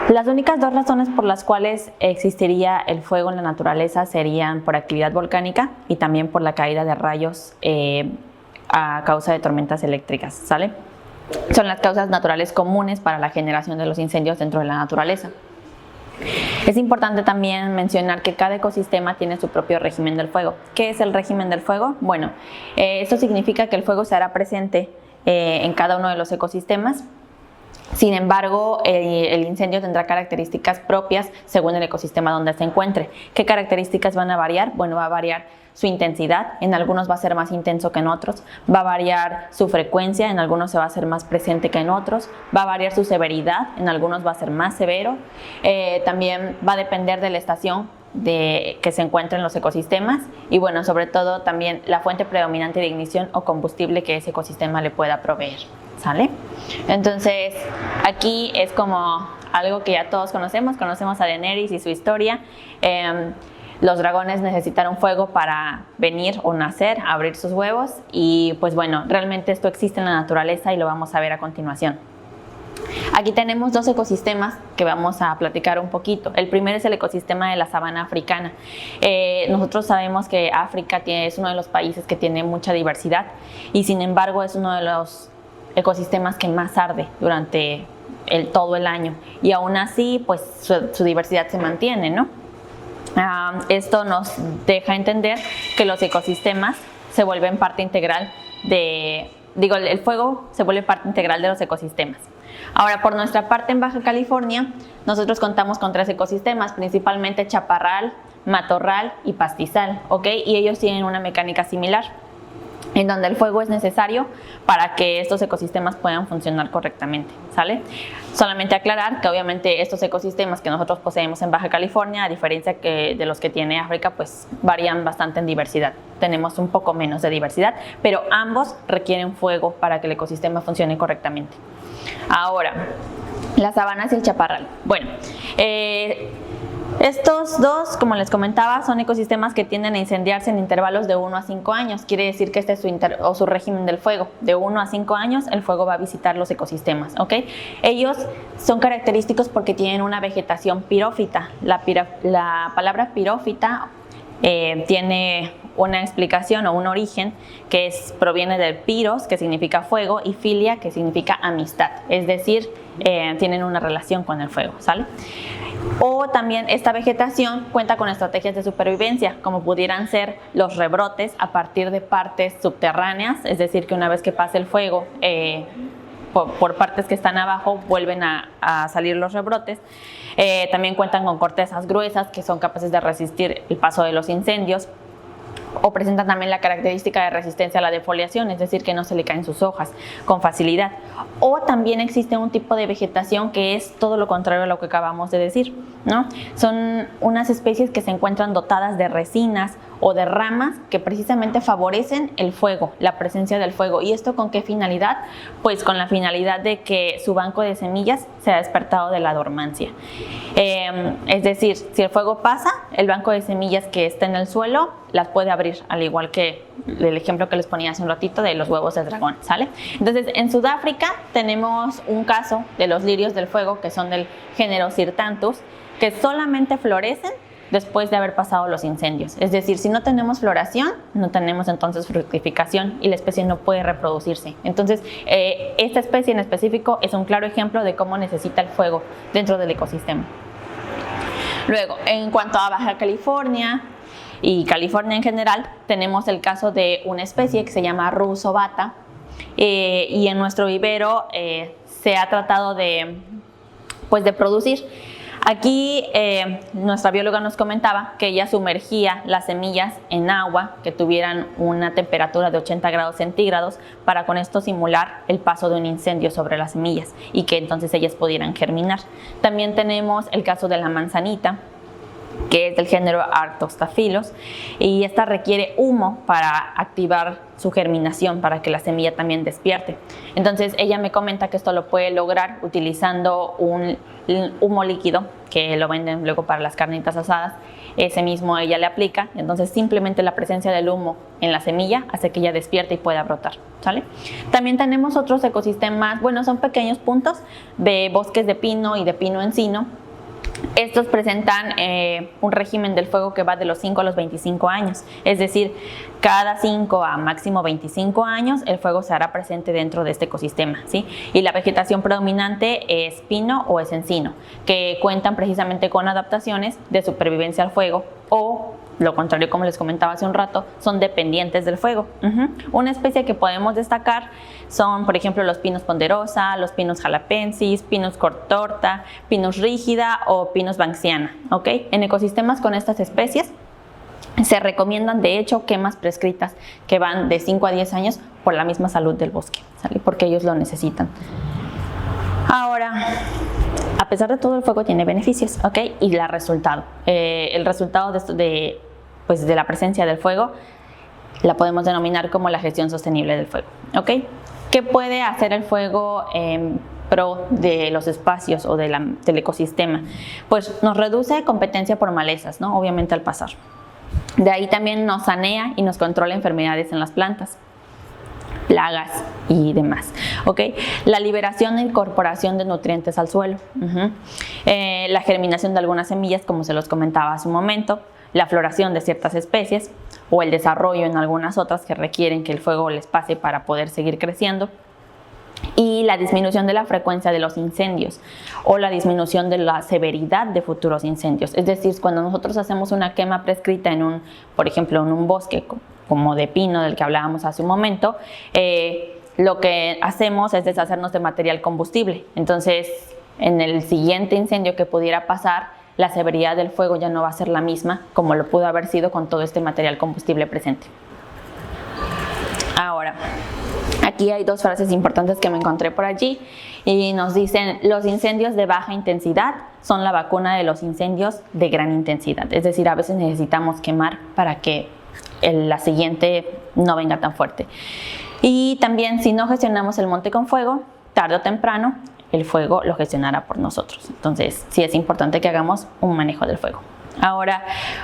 Las únicas dos razones por las cuales existiría el fuego en la naturaleza serían por actividad volcánica y también por la caída de rayos a causa de tormentas eléctricas, ¿sale? Son las causas naturales comunes para la generación de los incendios dentro de la naturaleza. Es importante también mencionar que cada ecosistema tiene su propio régimen del fuego. ¿Qué es el régimen del fuego? Bueno, esto significa que el fuego se hará presente en cada uno de los ecosistemas. Sin embargo, el incendio tendrá características propias según el ecosistema donde se encuentre. ¿Qué características van a variar? Bueno, va a variar su intensidad, en algunos va a ser más intenso que en otros, va a variar su frecuencia, en algunos se va a hacer más presente que en otros, va a variar su severidad, en algunos va a ser más severo, también va a depender de la estación que se encuentra en los ecosistemas y bueno, sobre todo también la fuente predominante de ignición o combustible que ese ecosistema le pueda proveer, ¿sale? Entonces, aquí es como algo que ya todos conocemos a Daenerys y su historia. Los dragones necesitaron fuego para venir o nacer, abrir sus huevos y pues bueno, realmente esto existe en la naturaleza y lo vamos a ver a continuación. Aquí tenemos dos ecosistemas que vamos a platicar un poquito. El primero es el ecosistema de la sabana africana. Nosotros sabemos que África es uno de los países que tiene mucha diversidad y sin embargo es uno de los ecosistemas que más arde durante todo el año y aún así pues su diversidad se mantiene, ¿no? Esto nos deja entender que los ecosistemas se vuelven parte integral el fuego se vuelve parte integral de los ecosistemas. Ahora, por nuestra parte en Baja California, nosotros contamos con 3 ecosistemas, principalmente chaparral, matorral y pastizal, ¿ok? Y ellos tienen una mecánica similar, en donde el fuego es necesario para que estos ecosistemas puedan funcionar correctamente, ¿sale? Solamente aclarar que obviamente estos ecosistemas que nosotros poseemos en Baja California, a diferencia de los que tiene África, pues varían bastante en diversidad. Tenemos un poco menos de diversidad, pero ambos requieren fuego para que el ecosistema funcione correctamente. Ahora, las sabanas y el chaparral. Bueno, estos dos, como les comentaba, son ecosistemas que tienden a incendiarse en intervalos de 1 a 5 años. Quiere decir que este es su régimen del fuego. De 1 a 5 años el fuego va a visitar los ecosistemas, ¿ok? Ellos son característicos porque tienen una vegetación pirófita. La palabra pirófita tiene una explicación o un origen que proviene del piros, que significa fuego, y filia, que significa amistad. Es decir, tienen una relación con el fuego, ¿sale? O también esta vegetación cuenta con estrategias de supervivencia, como pudieran ser los rebrotes a partir de partes subterráneas, es decir, que una vez que pase el fuego, por partes que están abajo vuelven a salir los rebrotes. También cuentan con cortezas gruesas que son capaces de resistir el paso de los incendios. O presentan también la característica de resistencia a la defoliación, es decir, que no se le caen sus hojas con facilidad. O también existe un tipo de vegetación que es todo lo contrario a lo que acabamos de decir, ¿no? Son unas especies que se encuentran dotadas de resinas o de ramas que precisamente favorecen el fuego, la presencia del fuego. ¿Y esto con qué finalidad? Pues con la finalidad de que su banco de semillas se ha despertado de la dormancia. Es decir, si el fuego pasa, el banco de semillas que está en el suelo las puede abrir, al igual que el ejemplo que les ponía hace un ratito de los huevos del dragón, ¿sale? Entonces, en Sudáfrica tenemos un caso de los lirios del fuego, que son del género Syrtanthus, que solamente florecen después de haber pasado los incendios. Es decir, si no tenemos floración, no tenemos entonces fructificación y la especie no puede reproducirse. Entonces, esta especie en específico es un claro ejemplo de cómo necesita el fuego dentro del ecosistema. Luego, en cuanto a Baja California y California en general, tenemos el caso de una especie que se llama Rhus ovata y en nuestro vivero se ha tratado de producir. Aquí nuestra bióloga nos comentaba que ella sumergía las semillas en agua que tuvieran una temperatura de 80 grados centígrados para con esto simular el paso de un incendio sobre las semillas y que entonces ellas pudieran germinar. También tenemos el caso de la manzanita, que es del género Arctostaphylos, y esta requiere humo para activar su germinación, para que la semilla también despierte. Entonces ella me comenta que esto lo puede lograr utilizando un humo líquido que lo venden luego para las carnitas asadas. Ese mismo ella le aplica, entonces simplemente la presencia del humo en la semilla hace que ella despierte y pueda brotar, ¿sale? También tenemos otros ecosistemas, bueno, son pequeños puntos de bosques de pino y de pino encino. Estos presentan un régimen del fuego que va de los 5 a los 25 años, es decir, cada 5 a máximo 25 años el fuego se hará presente dentro de este ecosistema, ¿sí? Y la vegetación predominante es pino o es encino, que cuentan precisamente con adaptaciones de supervivencia al fuego, o lo contrario, como les comentaba hace un rato, son dependientes del fuego. Una especie que podemos destacar son, por ejemplo, los Pinus ponderosa, los Pinus jalapensis, Pinus cortorta, Pinus rígida o Pinus banksiana, ¿ok? En ecosistemas con estas especies se recomiendan, de hecho, quemas prescritas que van de 5 a 10 años por la misma salud del bosque, ¿sale? Porque ellos lo necesitan. Ahora, a pesar de todo, el fuego tiene beneficios, ¿ok? Y el resultado de la presencia del fuego la podemos denominar como la gestión sostenible del fuego, ¿ok? ¿Qué puede hacer el fuego en pro de los espacios o del ecosistema? Pues nos reduce competencia por malezas, ¿no? Obviamente al pasar. De ahí también nos sanea y nos controla enfermedades en las plantas, plagas y demás, ¿ok? La liberación e incorporación de nutrientes al suelo, la germinación de algunas semillas, como se los comentaba hace un momento, la floración de ciertas especies o el desarrollo en algunas otras que requieren que el fuego les pase para poder seguir creciendo, y la disminución de la frecuencia de los incendios o la disminución de la severidad de futuros incendios. Es decir, cuando nosotros hacemos una quema prescrita por ejemplo, en un bosque como de pino del que hablábamos hace un momento, lo que hacemos es deshacernos de material combustible. Entonces, en el siguiente incendio que pudiera pasar, la severidad del fuego ya no va a ser la misma como lo pudo haber sido con todo este material combustible presente. Ahora, aquí hay dos frases importantes que me encontré por allí y nos dicen: los incendios de baja intensidad son la vacuna de los incendios de gran intensidad. Es decir, a veces necesitamos quemar para que la siguiente no venga tan fuerte. Y también, si no gestionamos el monte con fuego, tarde o temprano el fuego lo gestionará por nosotros. Entonces, sí es importante que hagamos un manejo del fuego. Ahora,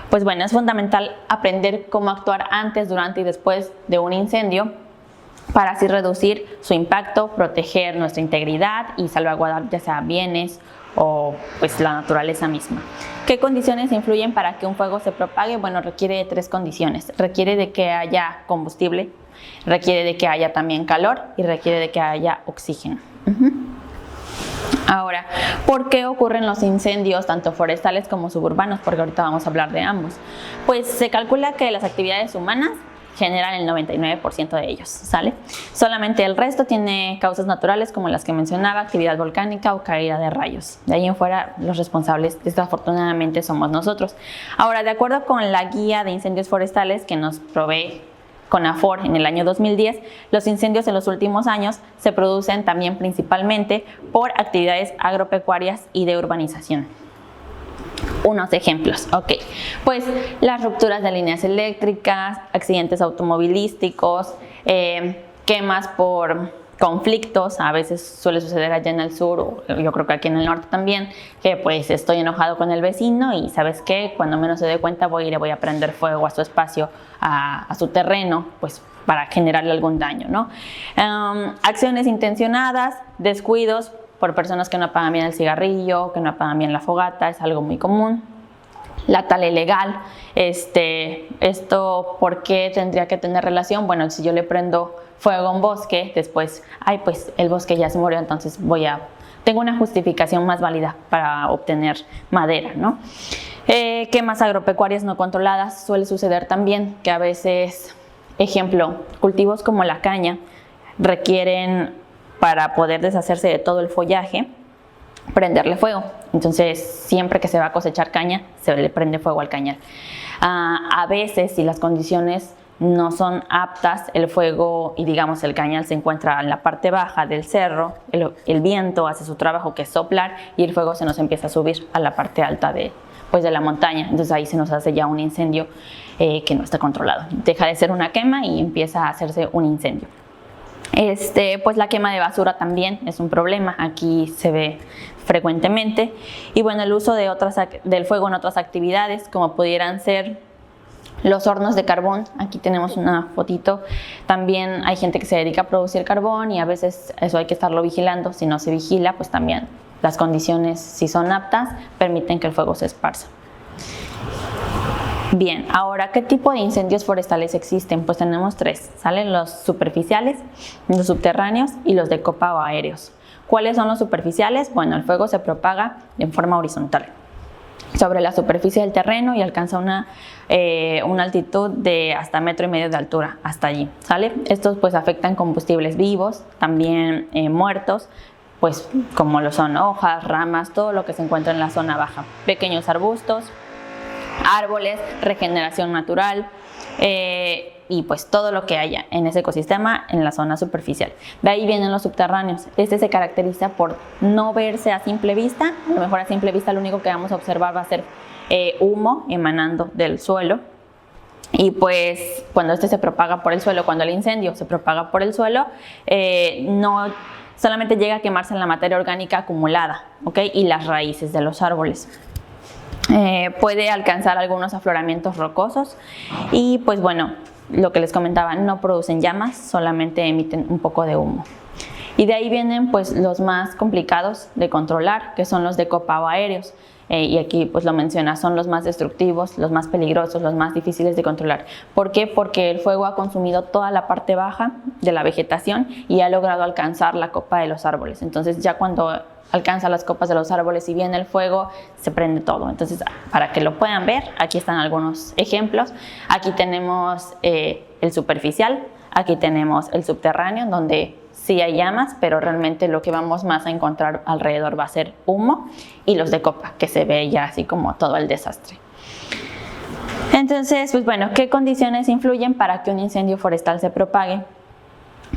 pues bueno, es fundamental aprender cómo actuar antes, durante y después de un incendio para así reducir su impacto, proteger nuestra integridad y salvaguardar ya sea bienes o pues la naturaleza misma. ¿Qué condiciones influyen para que un fuego se propague? Bueno, requiere de 3 condiciones. Requiere de que haya combustible, requiere de que haya también calor y requiere de que haya oxígeno. Ahora, ¿por qué ocurren los incendios tanto forestales como suburbanos? Porque ahorita vamos a hablar de ambos. Pues se calcula que las actividades humanas generan el 99% de ellos, ¿sale? Solamente el resto tiene causas naturales como las que mencionaba, actividad volcánica o caída de rayos. De ahí en fuera, los responsables desafortunadamente somos nosotros. Ahora, de acuerdo con la guía de incendios forestales que nos provee CONAFOR en el año 2010, los incendios en los últimos años se producen también principalmente por actividades agropecuarias y de urbanización. Unos ejemplos, ok, pues las rupturas de líneas eléctricas, accidentes automovilísticos, quemas por conflictos, a veces suele suceder allá en el sur, o yo creo que aquí en el norte también, que pues estoy enojado con el vecino y ¿sabes qué? Cuando menos se dé cuenta le voy a prender fuego a su espacio, a su terreno, pues para generarle algún daño, ¿no? Acciones intencionadas, descuidos por personas que no apagan bien el cigarrillo, que no apagan bien la fogata, es algo muy común. La tala ilegal, esto ¿por qué tendría que tener relación? Bueno, si yo le prendo fuego a un bosque, después, pues el bosque ya se murió, entonces tengo una justificación más válida para obtener madera, ¿no? Quemas agropecuarias no controladas, suele suceder también que a veces, ejemplo, cultivos como la caña requieren, para poder deshacerse de todo el follaje, prenderle fuego. Entonces, siempre que se va a cosechar caña, se le prende fuego al cañal. A veces, si las condiciones no son aptas, el fuego y digamos el cañal se encuentra en la parte baja del cerro, el viento hace su trabajo que es soplar y el fuego se nos empieza a subir a la parte alta pues de la montaña, entonces ahí se nos hace ya un incendio que no está controlado. Deja de ser una quema y empieza a hacerse un incendio. Pues la quema de basura también es un problema, aquí se ve frecuentemente. Y bueno, el uso del fuego en otras actividades, como pudieran ser los hornos de carbón. Aquí tenemos una fotito. También hay gente que se dedica a producir carbón y a veces eso hay que estarlo vigilando. Si no se vigila, pues también las condiciones, si son aptas, permiten que el fuego se esparza. Bien, ahora, ¿qué tipo de incendios forestales existen? Pues tenemos tres, ¿salen? Los superficiales, los subterráneos y los de copa o aéreos. ¿Cuáles son los superficiales? Bueno, el fuego se propaga en forma horizontal sobre la superficie del terreno y alcanza una altitud de hasta 1,5 metros de altura, hasta allí, ¿sale? Estos pues afectan combustibles vivos, también muertos, pues como lo son hojas, ramas, todo lo que se encuentra en la zona baja, pequeños arbustos, árboles, regeneración natural y pues todo lo que haya en ese ecosistema en la zona superficial. De ahí vienen los subterráneos. Este se caracteriza por no verse a simple vista. A lo mejor a simple vista lo único que vamos a observar va a ser humo emanando del suelo. Y pues cuando este se propaga por el suelo, cuando el incendio se propaga por el suelo, no solamente llega a quemarse en la materia orgánica acumulada, ¿ok? Y las raíces de los árboles. Puede alcanzar algunos afloramientos rocosos y pues bueno, lo que les comentaba, no producen llamas, solamente emiten un poco de humo. Y de ahí vienen pues los más complicados de controlar, que son los de copa o aéreos. Y aquí pues lo menciona, son los más destructivos, los más peligrosos, los más difíciles de controlar. ¿Por qué? Porque el fuego ha consumido toda la parte baja de la vegetación y ha logrado alcanzar la copa de los árboles. Entonces ya cuando alcanza las copas de los árboles y viene el fuego, se prende todo. Entonces, para que lo puedan ver, aquí están algunos ejemplos. Aquí tenemos el superficial, aquí tenemos el subterráneo, donde sí hay llamas, pero realmente lo que vamos más a encontrar alrededor va a ser humo, y los de copa, que se ve ya así como todo el desastre. Entonces, pues bueno, ¿qué condiciones influyen para que un incendio forestal se propague?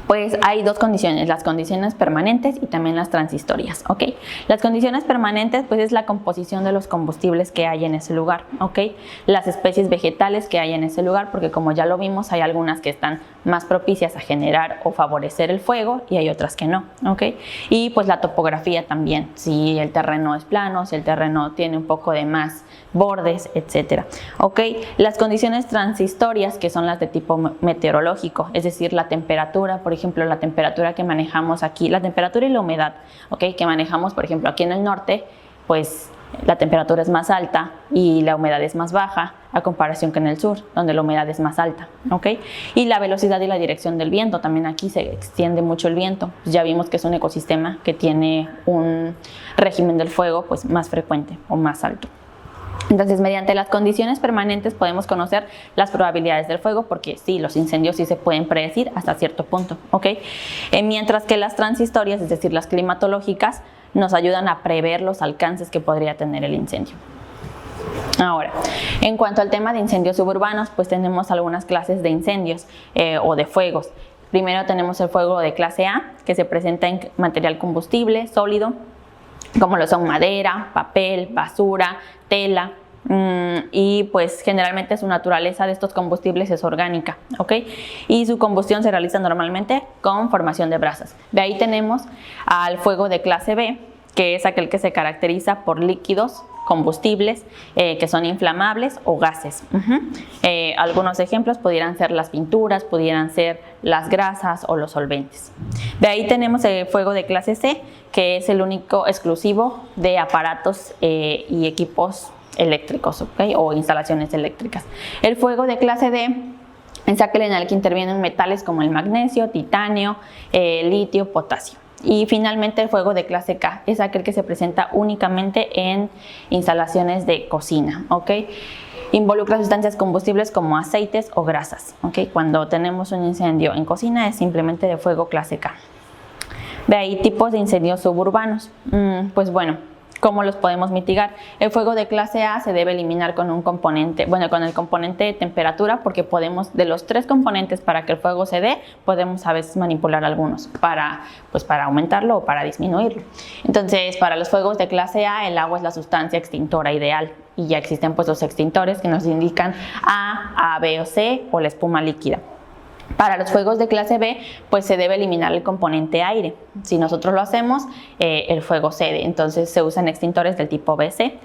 Pues hay dos condiciones, las condiciones permanentes y también las transitorias, ¿ok? Las condiciones permanentes pues es la composición de los combustibles que hay en ese lugar, ¿ok? Las especies vegetales que hay en ese lugar, porque como ya lo vimos, hay algunas que están más propicias a generar o favorecer el fuego y hay otras que no, ¿ok? Y pues la topografía también, si el terreno es plano, si el terreno tiene un poco de más bordes, etcétera, ¿ok? Las condiciones transitorias, que son las de tipo meteorológico, es decir, la temperatura, por ejemplo, la temperatura que manejamos aquí, la temperatura y la humedad, ¿ok? Que manejamos, por ejemplo, aquí en el norte, pues la temperatura es más alta y la humedad es más baja a comparación que en el sur, donde la humedad es más alta, ¿ok? Y la velocidad y la dirección del viento, también aquí se extiende mucho el viento. Pues ya vimos que es un ecosistema que tiene un régimen del fuego pues más frecuente o más alto. Entonces, mediante las condiciones permanentes podemos conocer las probabilidades del fuego, porque sí, los incendios sí se pueden predecir hasta cierto punto, ¿ok? Mientras que las transitorias, es decir, las climatológicas, nos ayudan a prever los alcances que podría tener el incendio. Ahora, en cuanto al tema de incendios suburbanos, pues tenemos algunas clases de incendios o de fuegos. Primero tenemos el fuego de clase A, que se presenta en material combustible sólido, como lo son madera, papel, basura, tela, y pues generalmente su naturaleza de estos combustibles es orgánica, ¿ok? Y su combustión se realiza normalmente con formación de brasas. De ahí tenemos al fuego de clase B, que es aquel que se caracteriza por líquidos combustibles que son inflamables o gases. Algunos ejemplos pudieran ser las pinturas, pudieran ser las grasas o los solventes. De ahí tenemos el fuego de clase C, que es el único exclusivo de aparatos y equipos eléctricos, ¿okay? O instalaciones eléctricas. El fuego de clase D es aquel en el que intervienen metales como el magnesio, titanio, litio, potasio. Y finalmente el fuego de clase K es aquel que se presenta únicamente en instalaciones de cocina, ¿ok? Involucra sustancias combustibles como aceites o grasas, ¿ok? Cuando tenemos un incendio en cocina es simplemente de fuego clase K. De ahí tipos de incendios suburbanos. Pues bueno, ¿cómo los podemos mitigar? El fuego de clase A se debe eliminar con un componente, bueno, con el componente de temperatura, porque podemos, de los tres componentes para que el fuego se dé, podemos a veces manipular algunos para aumentarlo o para disminuirlo. Entonces, para los fuegos de clase A, el agua es la sustancia extintora ideal. y ya existen pues los extintores que nos indican A, B o C o la espuma líquida. Para los fuegos de clase B, pues se debe eliminar el componente aire. Si nosotros lo hacemos, el fuego cede, entonces se usan extintores del tipo BC.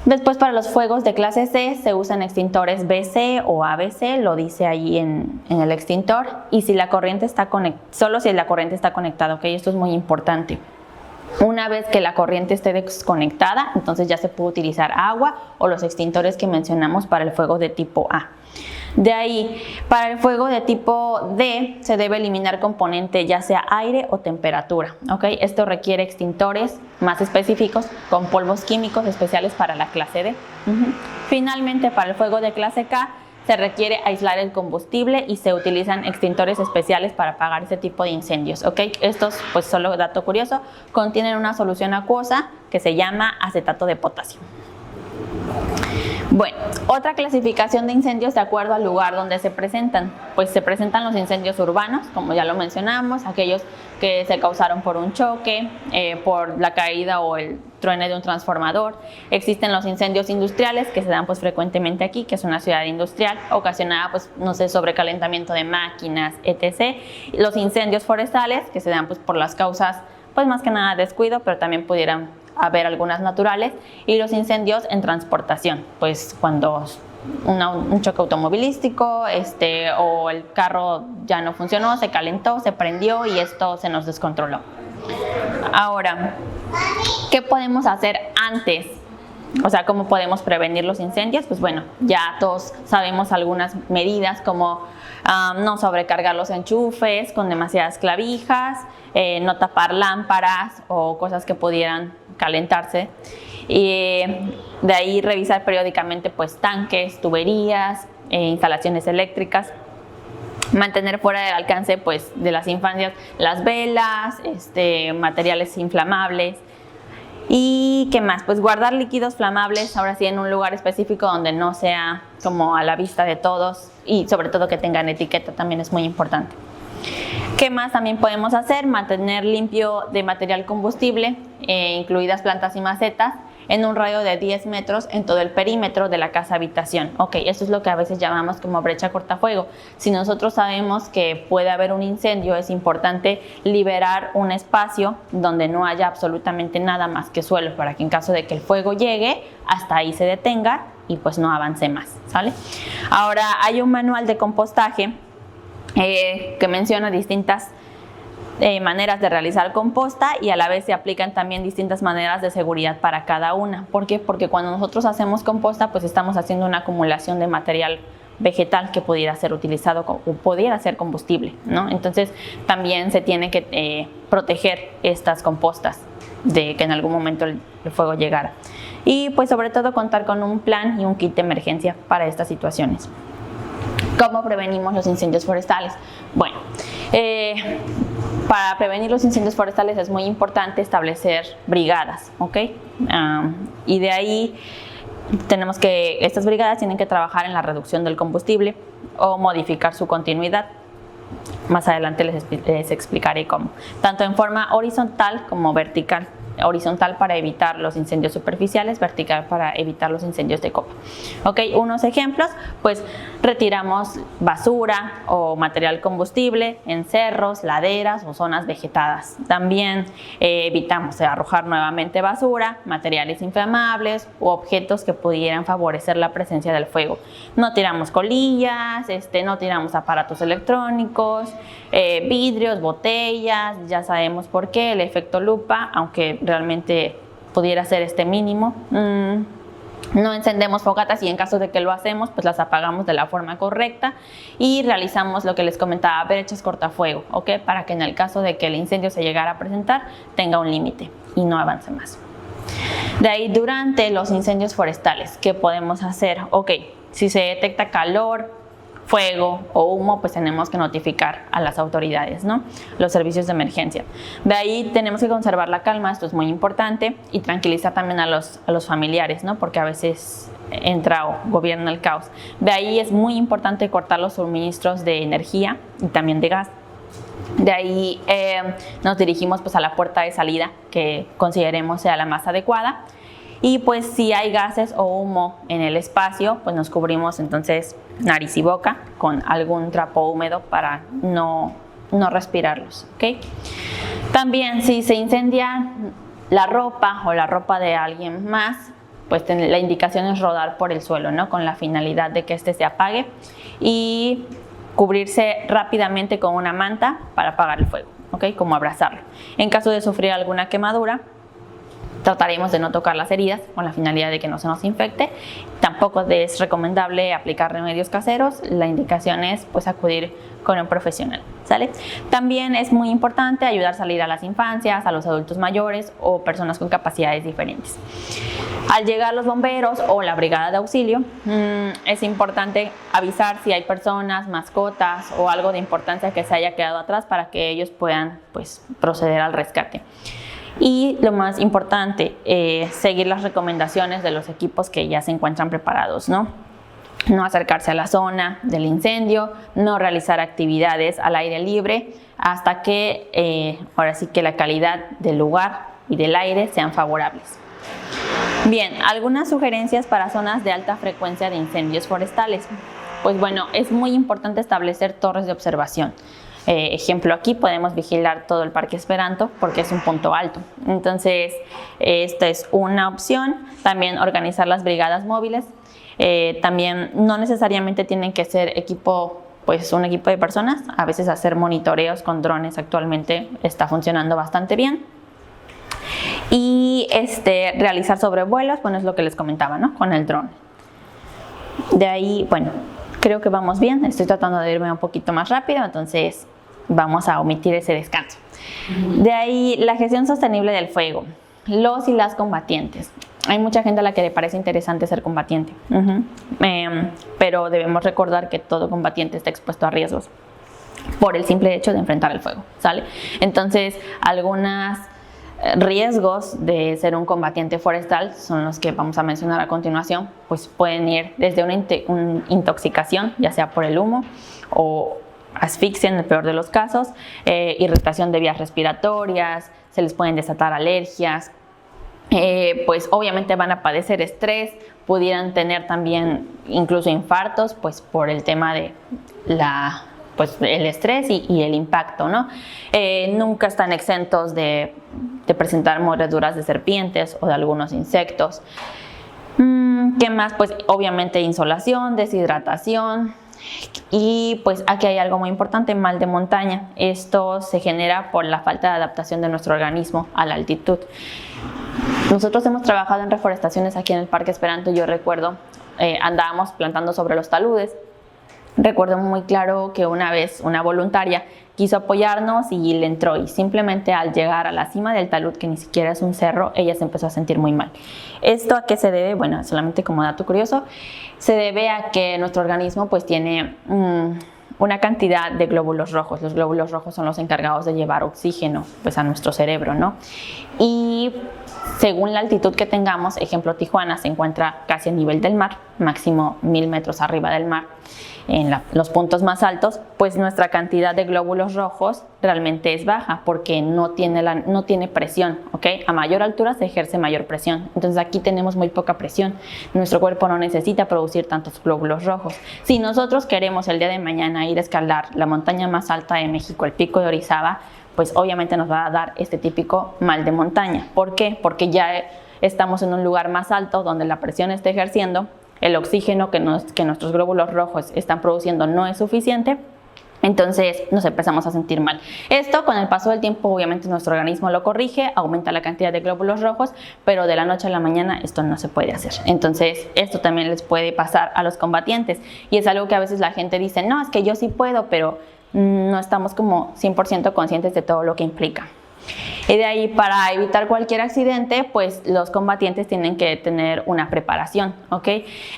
Después, para los fuegos de clase C se usan extintores BC o ABC, lo dice ahí en el extintor, y si la corriente está solo si la corriente está conectada, ¿ok? Esto es muy importante. Una vez que la corriente esté desconectada, entonces ya se puede utilizar agua o los extintores que mencionamos para el fuego de tipo A. De ahí, para el fuego de tipo D se debe eliminar componente ya sea aire o temperatura, ¿ok? Esto requiere extintores más específicos con polvos químicos especiales para la clase D. Finalmente, para el fuego de clase K se requiere aislar el combustible y se utilizan extintores especiales para apagar ese tipo de incendios, ¿ok? Estos, pues solo dato curioso, contienen una solución acuosa que se llama acetato de potasio. Bueno, otra clasificación de incendios de acuerdo al lugar donde se presentan. Pues se presentan los incendios urbanos, como ya lo mencionamos, aquellos que se causaron por un choque, por la caída o el truene de un transformador. Existen los incendios industriales que se dan pues frecuentemente aquí, que es una ciudad industrial ocasionada pues no sé, sobrecalentamiento de máquinas, etc. Los incendios forestales que se dan pues por las causas pues más que nada descuido, pero también pudieran haber algunas naturales, y los incendios en transportación, pues cuando un choque automovilístico o el carro ya no funcionó, se calentó, se prendió y esto se nos descontroló. Ahora, ¿qué podemos hacer antes? O sea, ¿cómo podemos prevenir los incendios? Pues bueno, ya todos sabemos algunas medidas como no sobrecargar los enchufes con demasiadas clavijas, no tapar lámparas o cosas que pudieran calentarse, y de ahí revisar periódicamente pues tanques, tuberías, instalaciones eléctricas, mantener fuera del alcance pues de las infancias las velas, materiales inflamables. ¿Y qué más? Pues guardar líquidos flamables, ahora sí en un lugar específico donde no sea como a la vista de todos, y sobre todo que tengan etiqueta, también es muy importante. ¿Qué más también podemos hacer? Mantener limpio de material combustible, incluidas plantas y macetas, en un radio de 10 metros en todo el perímetro de la casa habitación. Ok, eso es lo que a veces llamamos como brecha cortafuego. Si nosotros sabemos que puede haber un incendio, es importante liberar un espacio donde no haya absolutamente nada más que suelo, para que en caso de que el fuego llegue, hasta ahí se detenga y pues no avance más, ¿sale? Ahora, hay un manual de compostaje que menciona distintas maneras de realizar composta, y a la vez se aplican también distintas maneras de seguridad para cada una. ¿Por qué? Porque cuando nosotros hacemos composta pues estamos haciendo una acumulación de material vegetal que pudiera ser utilizado o pudiera ser combustible, ¿no? Entonces también se tiene que proteger estas compostas de que en algún momento el fuego llegara, y pues sobre todo contar con un plan y un kit de emergencia para estas situaciones. ¿Cómo prevenimos los incendios forestales? Bueno, para prevenir los incendios forestales es muy importante establecer brigadas, ¿ok? Y de ahí tenemos que, estas brigadas tienen que trabajar en la reducción del combustible o modificar su continuidad. Más adelante les explicaré cómo. Tanto en forma horizontal como vertical. Horizontal para evitar los incendios superficiales, vertical para evitar los incendios de copa. Ok, unos ejemplos, pues retiramos basura o material combustible en cerros, laderas o zonas vegetadas. También evitamos arrojar nuevamente basura, materiales inflamables u objetos que pudieran favorecer la presencia del fuego. No tiramos colillas, no tiramos aparatos electrónicos, vidrios, botellas, ya sabemos por qué, el efecto lupa, aunque realmente pudiera ser mínimo. No encendemos fogatas, y en caso de que lo hacemos, pues las apagamos de la forma correcta, y realizamos lo que les comentaba, brechas cortafuego, ¿ok? Para que en el caso de que el incendio se llegara a presentar, tenga un límite y no avance más. De ahí, durante los incendios forestales, ¿qué podemos hacer? Ok, si se detecta calor, fuego o humo, pues tenemos que notificar a las autoridades, ¿no? Los servicios de emergencia. De ahí tenemos que conservar la calma, esto es muy importante, y tranquilizar también a los familiares, ¿no? Porque a veces entra o gobierna el caos. De ahí es muy importante cortar los suministros de energía y también de gas. De ahí nos dirigimos pues a la puerta de salida que consideremos sea la más adecuada. y pues si hay gases o humo en el espacio, pues nos cubrimos entonces nariz y boca con algún trapo húmedo para no respirarlos, ¿ok? También si se incendia la ropa o la ropa de alguien más, pues la indicación es rodar por el suelo, ¿no? Con la finalidad de que este se apague y cubrirse rápidamente con una manta para apagar el fuego, ¿ok? Como abrazarlo. En caso de sufrir alguna quemadura, trataremos de no tocar las heridas con la finalidad de que no se nos infecte. Tampoco es recomendable aplicar remedios caseros. La indicación es pues acudir con un profesional, ¿sale? También es muy importante ayudar a salir a las infancias, a los adultos mayores o personas con capacidades diferentes. Al llegar los bomberos o la brigada de auxilio, es importante avisar si hay personas, mascotas o algo de importancia que se haya quedado atrás para que ellos puedan pues proceder al rescate. Y lo más importante, seguir las recomendaciones de los equipos que ya se encuentran preparados, ¿no? No acercarse a la zona del incendio, no realizar actividades al aire libre hasta que ahora sí que la calidad del lugar y del aire sean favorables. Bien, algunas sugerencias para zonas de alta frecuencia de incendios forestales. Pues bueno, es muy importante establecer torres de observación. Ejemplo, aquí podemos vigilar todo el Parque Esperanto porque es un punto alto. Entonces, esta es una opción. También organizar las brigadas móviles. También no necesariamente tienen que ser un equipo de personas. A veces hacer monitoreos con drones actualmente está funcionando bastante bien. Y realizar sobrevuelos, bueno, es lo que les comentaba, ¿no? Con el dron. De ahí, bueno, creo que vamos bien. Estoy tratando de irme un poquito más rápido, entonces vamos a omitir ese descanso. De ahí, la gestión sostenible del fuego. Los y las combatientes. Hay mucha gente a la que le parece interesante ser combatiente, pero debemos recordar que todo combatiente está expuesto a riesgos por el simple hecho de enfrentar el fuego, ¿sale? Entonces, algunos riesgos de ser un combatiente forestal son los que vamos a mencionar a continuación, pues pueden ir desde una intoxicación, ya sea por el humo o asfixia en el peor de los casos, irritación de vías respiratorias, se les pueden desatar alergias, pues obviamente van a padecer estrés, pudieran tener también incluso infartos, pues por el tema de el estrés y el impacto, ¿no? Nunca están exentos de presentar mordeduras de serpientes o de algunos insectos. ¿Qué más? Pues obviamente insolación, deshidratación. Y pues aquí hay algo muy importante, mal de montaña. Esto se genera por la falta de adaptación de nuestro organismo a la altitud. Nosotros hemos trabajado en reforestaciones aquí en el Parque Esperanto. Yo recuerdo, andábamos plantando sobre los taludes. Recuerdo muy claro que una vez una voluntaria quiso apoyarnos y le entró, y simplemente al llegar a la cima del talud, que ni siquiera es un cerro, ella se empezó a sentir muy mal. ¿Esto a qué se debe? Bueno, solamente como dato curioso, se debe a que nuestro organismo pues tiene una cantidad de glóbulos rojos. Los glóbulos rojos son los encargados de llevar oxígeno pues a nuestro cerebro, ¿no? Y según la altitud que tengamos, ejemplo, Tijuana se encuentra casi a nivel del mar, máximo 1000 metros arriba del mar, en los puntos más altos, pues nuestra cantidad de glóbulos rojos realmente es baja porque no tiene presión, ¿ok? A mayor altura se ejerce mayor presión, entonces aquí tenemos muy poca presión. Nuestro cuerpo no necesita producir tantos glóbulos rojos. Si nosotros queremos el día de mañana ir a escalar la montaña más alta de México, el Pico de Orizaba, pues obviamente nos va a dar este típico mal de montaña. ¿Por qué? Porque ya estamos en un lugar más alto donde la presión está ejerciendo, el oxígeno que nuestros glóbulos rojos están produciendo no es suficiente, entonces nos empezamos a sentir mal. Esto con el paso del tiempo obviamente nuestro organismo lo corrige, aumenta la cantidad de glóbulos rojos, pero de la noche a la mañana esto no se puede hacer. Entonces esto también les puede pasar a los combatientes y es algo que a veces la gente dice, no, es que yo sí puedo, pero no estamos como 100% conscientes de todo lo que implica. Y de ahí, para evitar cualquier accidente, pues los combatientes tienen que tener una preparación, ¿ok?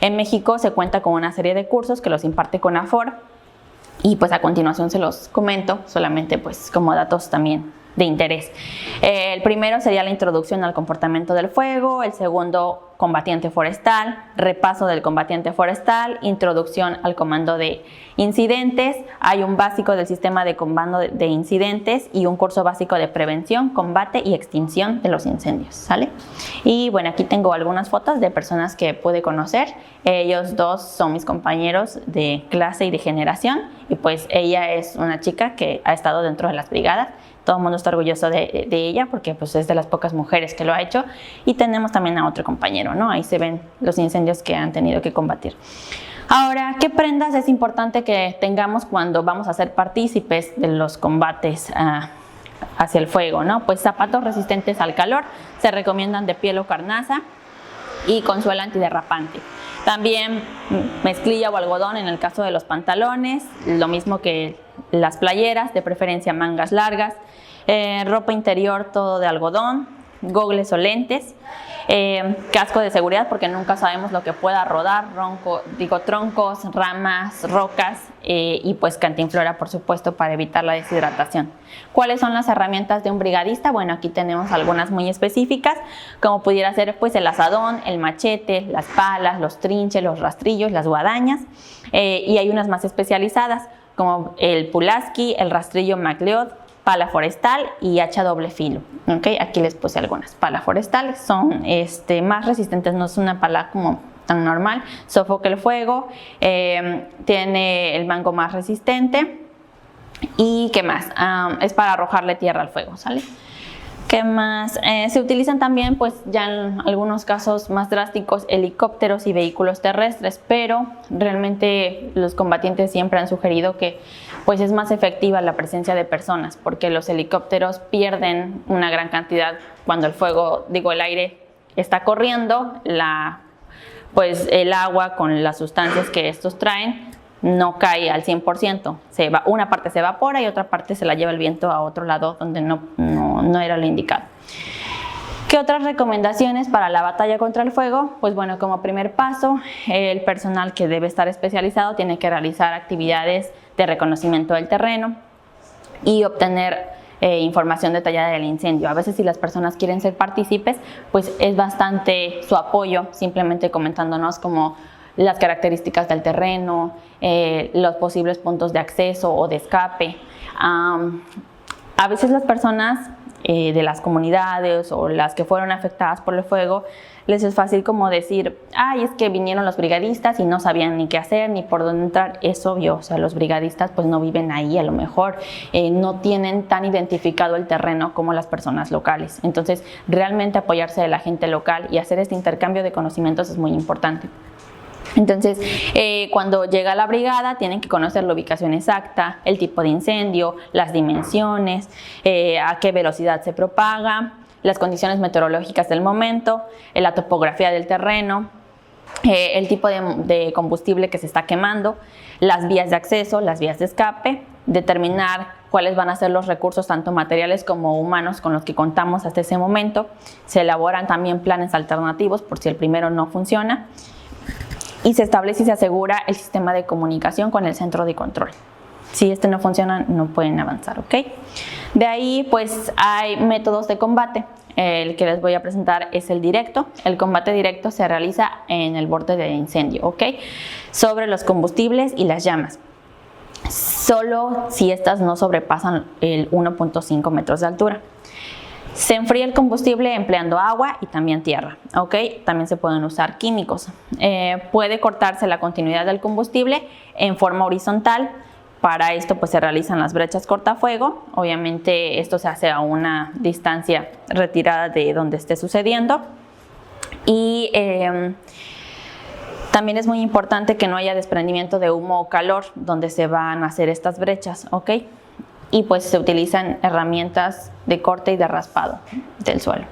En México se cuenta con una serie de cursos que los imparte CONAFOR y pues a continuación se los comento, solamente pues como datos también interés. El primero sería la introducción al comportamiento del fuego, el segundo combatiente forestal, repaso del combatiente forestal, introducción al comando de incidentes, hay un básico del sistema de comando de incidentes y un curso básico de prevención, combate y extinción de los incendios, ¿sale? Y bueno, aquí tengo algunas fotos de personas que pude conocer. Ellos dos son mis compañeros de clase y de generación, y pues ella es una chica que ha estado dentro de las brigadas. Todo el mundo está orgulloso de ella porque pues, es de las pocas mujeres que lo ha hecho. Y tenemos también a otro compañero, ¿no? Ahí se ven los incendios que han tenido que combatir. Ahora, ¿qué prendas es importante que tengamos cuando vamos a ser partícipes de los combates hacia el fuego, ¿no? Pues zapatos resistentes al calor, se recomiendan de piel o carnaza y con suela antiderrapante. También mezclilla o algodón en el caso de los pantalones, lo mismo que las playeras, de preferencia mangas largas, ropa interior todo de algodón, gogles o lentes, casco de seguridad porque nunca sabemos lo que pueda rodar, troncos, ramas, rocas y pues cantinflora por supuesto para evitar la deshidratación. ¿Cuáles son las herramientas de un brigadista? Bueno, aquí tenemos algunas muy específicas, como pudiera ser pues el azadón, el machete, las palas, los trinches, los rastrillos, las guadañas, y hay unas más especializadas como el Pulaski, el rastrillo MacLeod, pala forestal y hacha doble filo. ¿Okay? Aquí les puse algunas. Pala forestal son más resistentes, no es una pala como tan normal, sofoca el fuego, tiene el mango más resistente y ¿qué más? Es para arrojarle tierra al fuego, ¿sale? ¿Qué más? Se utilizan también, pues ya en algunos casos más drásticos, helicópteros y vehículos terrestres, pero realmente los combatientes siempre han sugerido que pues es más efectiva la presencia de personas, porque los helicópteros pierden una gran cantidad cuando el aire está corriendo, pues el agua con las sustancias que estos traen no cae al 100%, una parte se evapora y otra parte se la lleva el viento a otro lado donde no era lo indicado. ¿Qué otras recomendaciones para la batalla contra el fuego? Pues bueno, como primer paso, el personal que debe estar especializado tiene que realizar actividades de reconocimiento del terreno y obtener información detallada del incendio. A veces si las personas quieren ser partícipes, pues es bastante su apoyo, simplemente comentándonos como las características del terreno, los posibles puntos de acceso o de escape. A veces las personas de las comunidades o las que fueron afectadas por el fuego, les es fácil como decir, ay, es que vinieron los brigadistas y no sabían ni qué hacer ni por dónde entrar. Es obvio, o sea, los brigadistas pues no viven ahí, a lo mejor no tienen tan identificado el terreno como las personas locales. Entonces, realmente apoyarse de la gente local y hacer este intercambio de conocimientos es muy importante. Entonces, cuando llega la brigada, tienen que conocer la ubicación exacta, el tipo de incendio, las dimensiones, a qué velocidad se propaga, las condiciones meteorológicas del momento, la topografía del terreno, el tipo de combustible que se está quemando, las vías de acceso, las vías de escape, determinar cuáles van a ser los recursos tanto materiales como humanos con los que contamos hasta ese momento. Se elaboran también planes alternativos por si el primero no funciona. Y se establece y se asegura el sistema de comunicación con el centro de control. Si este no funciona, no pueden avanzar, ¿ok? De ahí, pues, hay métodos de combate. El que les voy a presentar es el directo. El combate directo se realiza en el borde del incendio, ¿ok? Sobre los combustibles y las llamas. Solo si estas no sobrepasan el 1.5 metros de altura. Se enfría el combustible empleando agua y también tierra, ¿ok? También se pueden usar químicos. Puede cortarse la continuidad del combustible en forma horizontal. Para esto pues se realizan las brechas cortafuego. Obviamente esto se hace a una distancia retirada de donde esté sucediendo. Y también es muy importante que no haya desprendimiento de humo o calor donde se van a hacer estas brechas, ¿ok? Y pues se utilizan herramientas de corte y de raspado del suelo.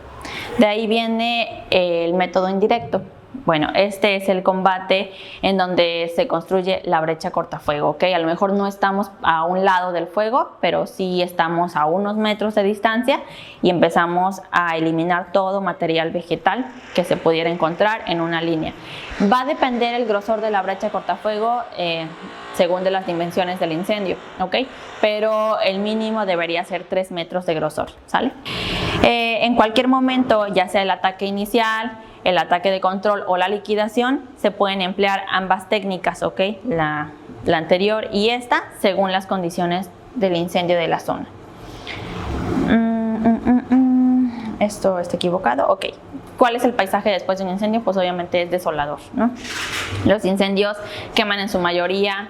De ahí viene el método indirecto. Bueno, este es el combate en donde se construye la brecha cortafuego, ¿ok? A lo mejor no estamos a un lado del fuego, pero sí estamos a unos metros de distancia y empezamos a eliminar todo material vegetal que se pudiera encontrar en una línea. Va a depender el grosor de la brecha cortafuego según de las dimensiones del incendio, ¿ok? Pero el mínimo debería ser 3 metros de grosor, ¿sale? En cualquier momento, ya sea el ataque inicial, el ataque de control o la liquidación, se pueden emplear ambas técnicas, ¿ok? La anterior y esta, según las condiciones del incendio de la zona. Esto está equivocado, ok. ¿Cuál es el paisaje después de un incendio? Pues obviamente es desolador, ¿no? Los incendios queman en su mayoría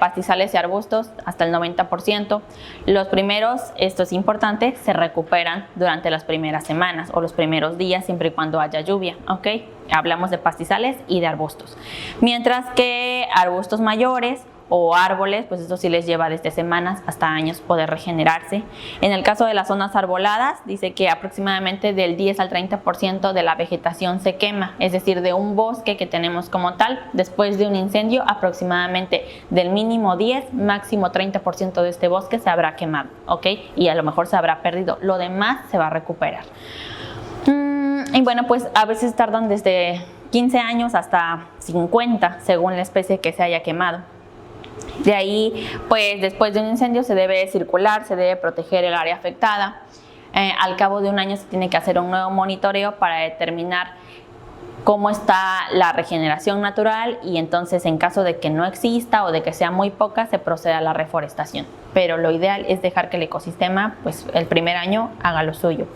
pastizales y arbustos hasta el 90%. Los primeros, esto es importante, se recuperan durante las primeras semanas o los primeros días, siempre y cuando haya lluvia, ¿ok? Hablamos de pastizales y de arbustos. Mientras que arbustos mayores o árboles, pues esto sí les lleva desde semanas hasta años poder regenerarse. En el caso de las zonas arboladas, dice que aproximadamente del 10 al 30% de la vegetación se quema, es decir, de un bosque que tenemos como tal, después de un incendio, aproximadamente del mínimo 10, máximo 30% de este bosque se habrá quemado, ¿ok? Y a lo mejor se habrá perdido, lo demás se va a recuperar. Y bueno, pues a veces tardan desde 15 años hasta 50, según la especie que se haya quemado. De ahí, pues después de un incendio se debe circular, se debe proteger el área afectada. Al cabo de un año se tiene que hacer un nuevo monitoreo para determinar cómo está la regeneración natural y entonces en caso de que no exista o de que sea muy poca se procede a la reforestación. Pero lo ideal es dejar que el ecosistema, pues el primer año haga lo suyo.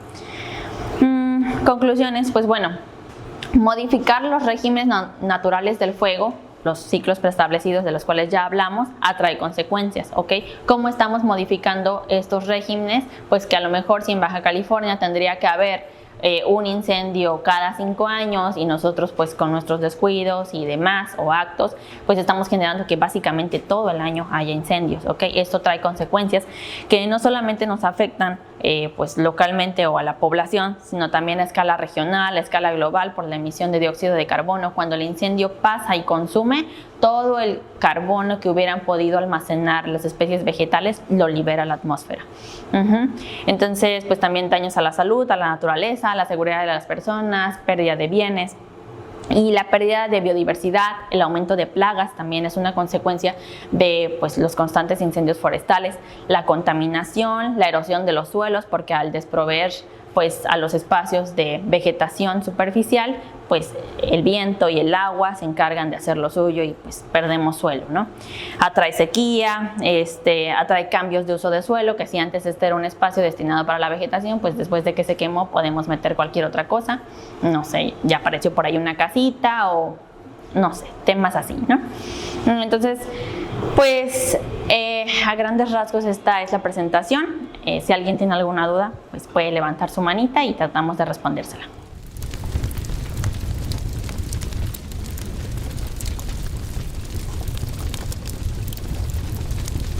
Conclusiones, pues bueno, modificar los regímenes naturales del fuego, los ciclos preestablecidos de los cuales ya hablamos, atrae consecuencias, ¿ok? ¿Cómo estamos modificando estos regímenes? Pues que a lo mejor si en Baja California tendría que haber un incendio cada 5 años y nosotros pues con nuestros descuidos y demás o actos pues estamos generando que básicamente todo el año haya incendios, ¿ok? Esto trae consecuencias que no solamente nos afectan pues localmente o a la población, sino también a escala regional, a escala global por la emisión de dióxido de carbono. Cuando el incendio pasa y consume todo el carbono que hubieran podido almacenar las especies vegetales, lo libera a la atmósfera. Entonces, pues también daños a la salud, a la naturaleza, a la seguridad de las personas, pérdida de bienes. Y la pérdida de biodiversidad, el aumento de plagas también es una consecuencia de pues, los constantes incendios forestales, la contaminación, la erosión de los suelos, porque al desproveer pues, a los espacios de vegetación superficial, pues el viento y el agua se encargan de hacer lo suyo y pues perdemos suelo, ¿no? Atrae sequía, atrae cambios de uso de suelo, que si antes este era un espacio destinado para la vegetación, pues después de que se quemó podemos meter cualquier otra cosa, no sé, ya apareció por ahí una casita o no sé, temas así, ¿no? Entonces, pues a grandes rasgos esta es la presentación. Si alguien tiene alguna duda, pues puede levantar su manita y tratamos de respondérsela.